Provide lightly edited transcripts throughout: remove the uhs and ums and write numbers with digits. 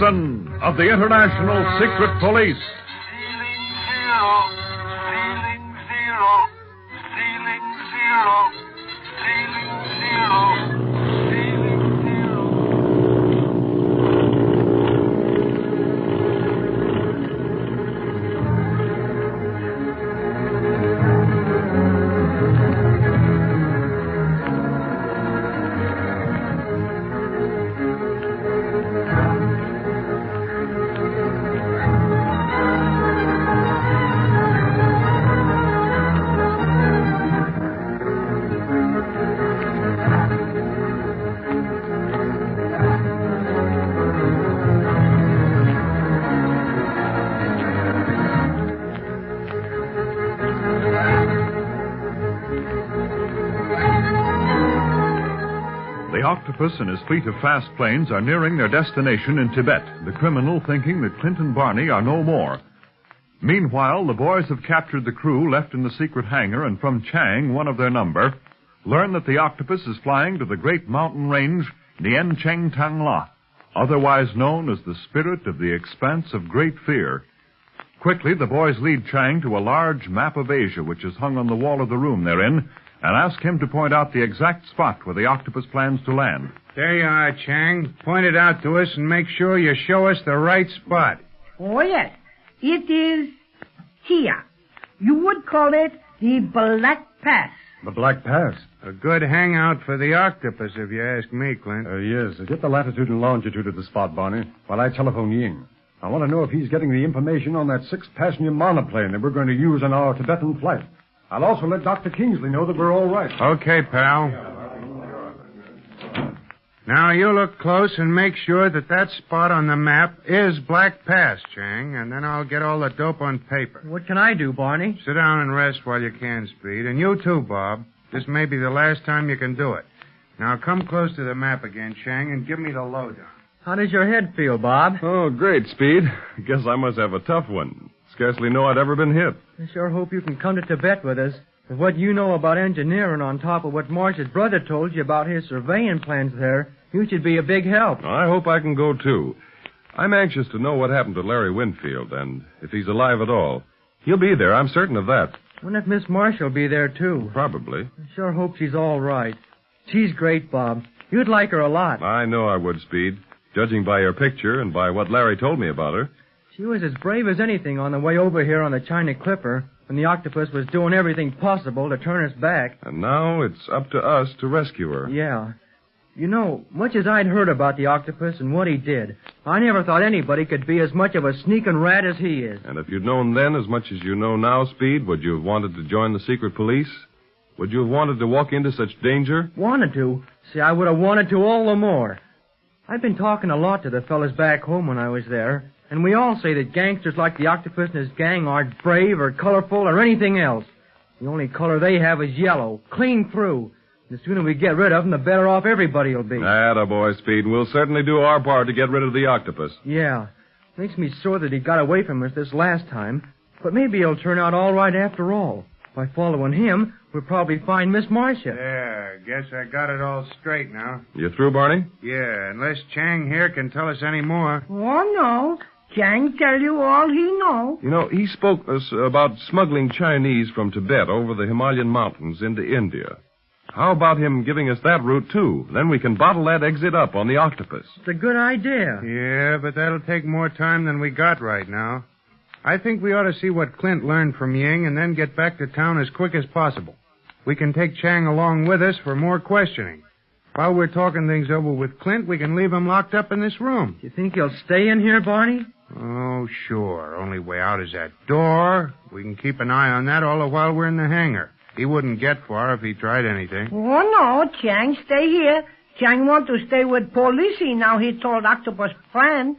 Gibson of the International Secret Police. Ceiling zero, ceiling zero, ceiling zero, ceiling zero, The Octopus and his fleet of fast planes are nearing their destination in Tibet, the criminal thinking that Clint and Barney are no more. Meanwhile, the boys have captured the crew left in the secret hangar and from Chang, one of their number, learn that the Octopus is flying to the great mountain range Nien Cheng Tang La, otherwise known as the spirit of the expanse of great fear. Quickly, the boys lead Chang to a large map of Asia which is hung on the wall of the room they're in, and ask him to point out the exact spot where the Octopus plans to land. There you are, Chang. Point it out to us and make sure you show us the right spot. Oh, yes. It is here. You would call it the Black Pass. The Black Pass? A good hangout for the Octopus, if you ask me, Clint. Yes. Get the latitude and longitude of the spot, Barney, while I telephone Ying. I want to know if he's getting the information on that 6-passenger monoplane that we're going to use on our Tibetan flight. I'll also let Dr. Kingsley know that we're all right. Okay, pal. Now, you look close and make sure that spot on the map is Black Pass, Chang, and then I'll get all the dope on paper. What can I do, Barney? Sit down and rest while you can, Speed. And you too, Bob. This may be the last time you can do it. Now, come close to the map again, Chang, and give me the lowdown. How does your head feel, Bob? Oh, great, Speed. Guess I must have a tough one. Scarcely know I'd ever been hit. I sure hope you can come to Tibet with us. With what you know about engineering on top of what Marcia's brother told you about his surveying plans there, you should be a big help. I hope I can go, too. I'm anxious to know what happened to Larry Winfield, and if he's alive at all. He'll be there, I'm certain of that. Wonder if Miss Marcia will be there, too. Probably. I sure hope she's all right. She's great, Bob. You'd like her a lot. I know I would, Speed, judging by her picture and by what Larry told me about her. She was as brave as anything on the way over here on the China Clipper when the Octopus was doing everything possible to turn us back. And now it's up to us to rescue her. Yeah. You know, much as I'd heard about the Octopus and what he did, I never thought anybody could be as much of a sneaking rat as he is. And if you'd known then as much as you know now, Speed, would you have wanted to join the secret police? Would you have wanted to walk into such danger? Wanted to? See, I would have wanted to all the more. I've been talking a lot to the fellas back home when I was there, and we all say that gangsters like the Octopus and his gang aren't brave or colorful or anything else. The only color they have is yellow, clean through. The sooner we get rid of them, the better off everybody will be. Attaboy, Speed. We'll certainly do our part to get rid of the Octopus. Yeah. Makes me sore that he got away from us this last time. But maybe he'll turn out all right after all. By following him, we'll probably find Miss Marcia. Yeah, guess I got it all straight now. You through, Barney? Yeah, unless Chang here can tell us any more. Oh, no. Chang tell you all he know. You know, he spoke about smuggling Chinese from Tibet over the Himalayan mountains into India. How about him giving us that route, too? Then we can bottle that exit up on the Octopus. It's a good idea. Yeah, but that'll take more time than we got right now. I think we ought to see what Clint learned from Ying and then get back to town as quick as possible. We can take Chang along with us for more questioning. While we're talking things over with Clint, we can leave him locked up in this room. You think he'll stay in here, Barney? Oh, sure. Only way out is that door. We can keep an eye on that all the while we're in the hangar. He wouldn't get far if he tried anything. Oh, no. Chang stay here. Chang want to stay with Policy now he told Octopus friend.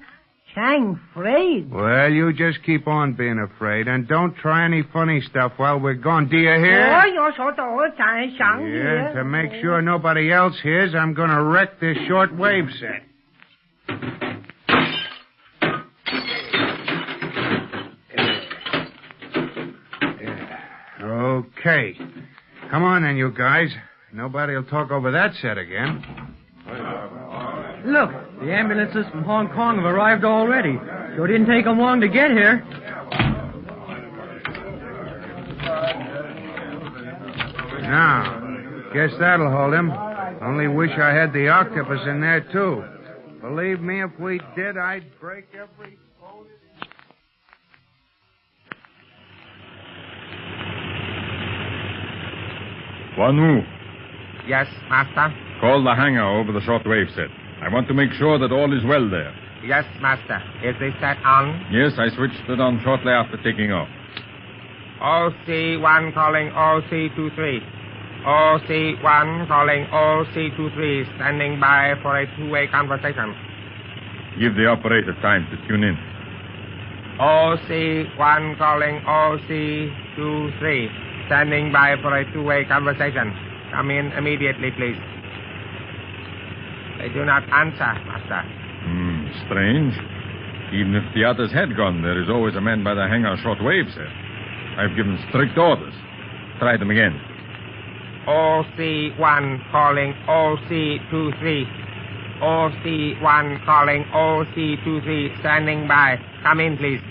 Chang afraid. Well, you just keep on being afraid and don't try any funny stuff while we're gone. Do you hear? Oh, you're so all the time, Chang Yeah, here. to make sure nobody else hears, I'm going to wreck this short-wave set. Okay. Come on then, you guys. Nobody'll talk over that set again. Look, The ambulances from Hong Kong have arrived already. Sure didn't take them long to get here. Now, guess that'll hold him. Only wish I had the octopus in there, too. Believe me, if we did, I'd break every bone. Wanu, Yes, master. call the hangar over the shortwave set. I want to make sure that all is well there. Yes, master. Is this set on? Yes, I switched it on shortly after taking off. OC1 calling OC23. OC1 calling OC23, standing by for a two-way conversation. Give the operator time to tune in. OC1 calling OC23, standing by for a two-way conversation. Come in immediately, please. They do not answer, master. Strange. Even if the others had gone, there is always a man by the hangar shortwave set. I've given strict orders. Try them again. OC1 calling OC23. OC1 calling OC23, standing by. Come in, please.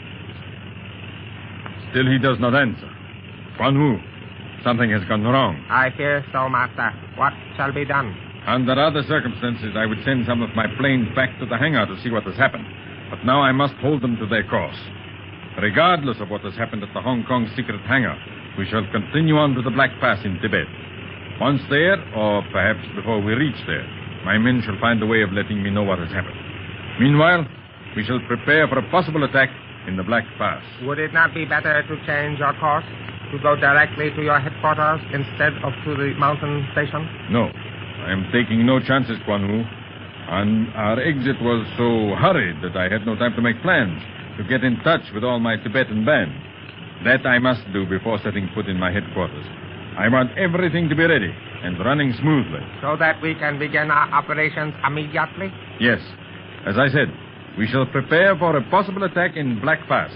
Still he does not answer. Wanu, something has gone wrong. I fear so, master. What shall be done? Under other circumstances, I would send some of my planes back to the hangar to see what has happened. But now I must hold them to their course. Regardless of what has happened at the Hong Kong secret hangar, we shall continue on to the Black Pass in Tibet. Once there, or perhaps before we reach there, my men shall find a way of letting me know what has happened. Meanwhile, we shall prepare for a possible attack in the Black Pass. Would it not be better to change your course? To go directly to your headquarters instead of to the mountain station? No. I am taking no chances, Guan Wu. And our exit was so hurried that I had no time to make plans, to get in touch with all my Tibetan band. That I must do before setting foot in my headquarters. I want everything to be ready and running smoothly. So that we can begin our operations immediately? Yes. As I said, we shall prepare for a possible attack in Black Pass,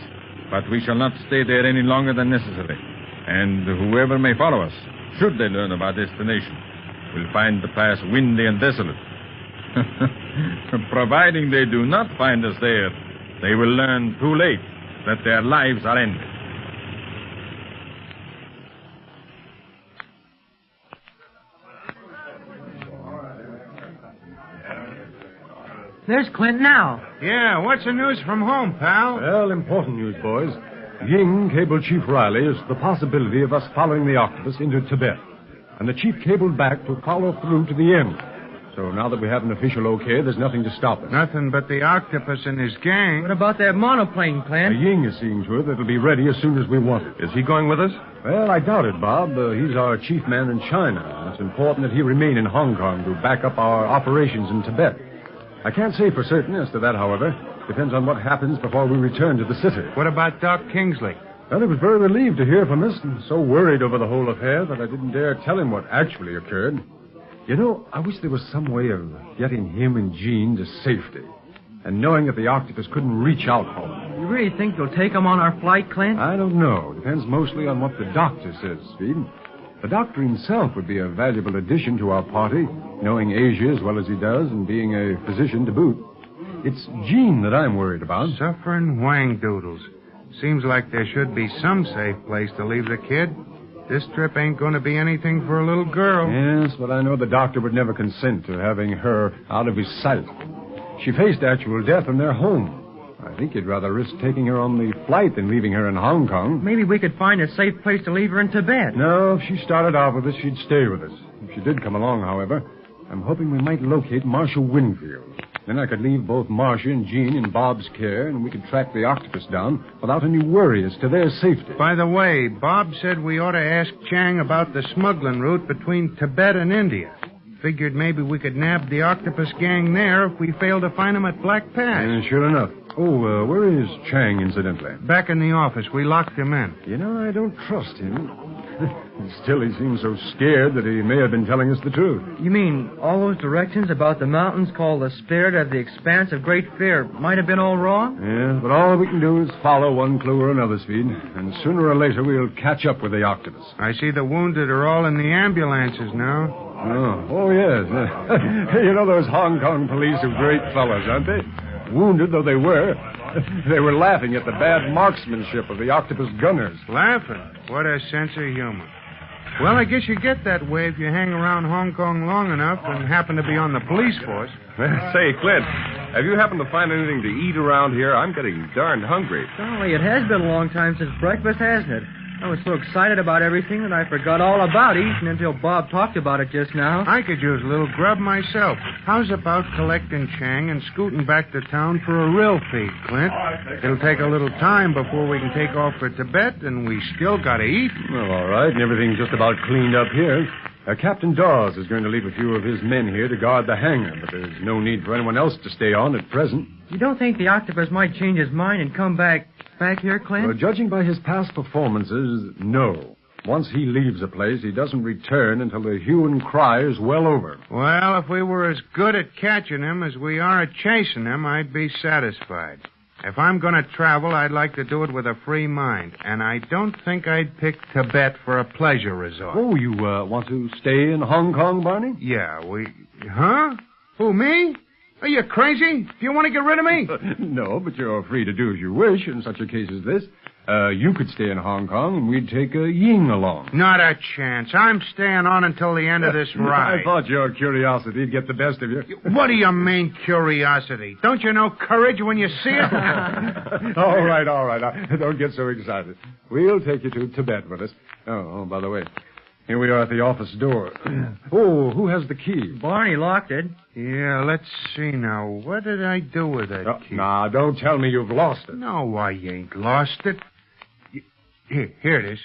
but we shall not stay there any longer than necessary. And whoever may follow us, should they learn of our destination, will find the pass windy and desolate. Providing they do not find us there, they will learn too late that their lives are ended. There's Clint now. Yeah, what's the news from home, pal? Well, important news, boys. Ying cabled Chief Riley as to the possibility of us following the Octopus into Tibet. And the chief cabled back to follow through to the end. So now that we have an official okay, there's nothing to stop us. Nothing but the Octopus and his gang. What about that monoplane, Clint? Ying is seeing to it that it'll be ready as soon as we want it. Is he going with us? Well, I doubt it, Bob. He's our chief man in China. It's important that he remain in Hong Kong to back up our operations in Tibet. I can't say for certain as to that, however. Depends on what happens before we return to the city. What about Doc Kingsley? Well, he was very relieved to hear from us and so worried over the whole affair that I didn't dare tell him what actually occurred. You know, I wish there was some way of getting him and Jean to safety. And knowing that the Octopus couldn't reach out for them. You really think you'll take him on our flight, Clint? I don't know. Depends mostly on what the doctor says, Speed. The doctor himself would be a valuable addition to our party, knowing Asia as well as he does and being a physician to boot. It's Jean that I'm worried about. Suffering wang-doodles. Seems like there should be some safe place to leave the kid. This trip ain't going to be anything for a little girl. Yes, but I know the doctor would never consent to having her out of his sight. She faced actual death in their home. I think he'd rather risk taking her on the flight than leaving her in Hong Kong. Maybe we could find a safe place to leave her in Tibet. No, if she started out with us, she'd stay with us. If she did come along, however, I'm hoping we might locate Marcia Winfield. Then I could leave both Marcia and Jean in Bob's care, and we could track the Octopus down without any worry as to their safety. By the way, Bob said we ought to ask Chang about the smuggling route between Tibet and India. Figured maybe we could nab the Octopus gang there if we fail to find them at Black Pass. And sure enough. Oh, where is Chang, incidentally? Back in the office. We locked him in. You know, I don't trust him. Still, he seems so scared that he may have been telling us the truth. You mean all those directions about the mountains called the spirit of the expanse of great fear might have been all wrong? Yeah, but all we can do is follow one clue or another, Speed. And sooner or later, we'll catch up with the Octopus. I see the wounded are all in the ambulances now. Oh yes. You know, those Hong Kong police are great fellows, aren't they? Wounded though they were laughing at the bad marksmanship of the Octopus gunners. Laughing? What a sense of humor. Well, I guess you get that way if you hang around Hong Kong long enough and happen to be on the police force. Say, Clint, have you happened to find anything to eat around here? I'm getting darned hungry. Golly, it has been a long time since breakfast, hasn't it? I was so excited about everything that I forgot all about eating until Bob talked about it just now. I could use a little grub myself. How's about collecting Chang and scooting back to town for a real feed, Clint? It'll take a little time before we can take off for Tibet, and we still got to eat. Well, all right, and everything's just about cleaned up here. Captain Dawes is going to leave a few of his men here to guard the hangar, but there's no need for anyone else to stay on at present. You don't think the Octopus might change his mind and come back here, Clint? Well, judging by his past performances, no. Once he leaves a place, he doesn't return until the hue and cry is well over. Well, if we were as good at catching him as we are at chasing him, I'd be satisfied. If I'm going to travel, I'd like to do it with a free mind. And I don't think I'd pick Tibet for a pleasure resort. Oh, you want to stay in Hong Kong, Barney? Yeah, Huh? Who, me? Are you crazy? Do you want to get rid of me? No, but you're free to do as you wish in such a case as this. You could stay in Hong Kong, and we'd take Ying along. Not a chance. I'm staying on until the end of this ride. I thought your curiosity'd get the best of you. What do you mean, curiosity? Don't you know courage when you see it? All right. Now, don't get so excited. We'll take you to Tibet with us. Oh, by the way, here we are at the office door. Oh, who has the key? Barney locked it. Yeah, let's see now. What did I do with that key? Nah, don't tell me you've lost it. No, I ain't lost it. Here it is.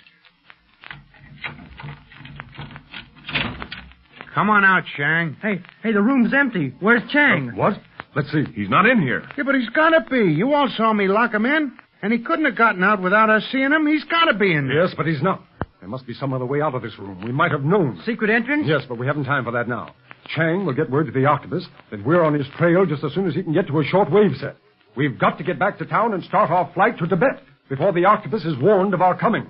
Come on out, Chang. Hey, the room's empty. Where's Chang? What? Let's see. He's not in here. Yeah, but he's got to be. You all saw me lock him in. And he couldn't have gotten out without us seeing him. He's got to be in there. Yes, but he's not. There must be some other way out of this room. We might have known. Secret entrance? Yes, but we haven't time for that now. Chang will get word to the Octopus that we're on his trail just as soon as he can get to a short-wave set. We've got to get back to town and start our flight to Tibet before the Octopus is warned of our coming.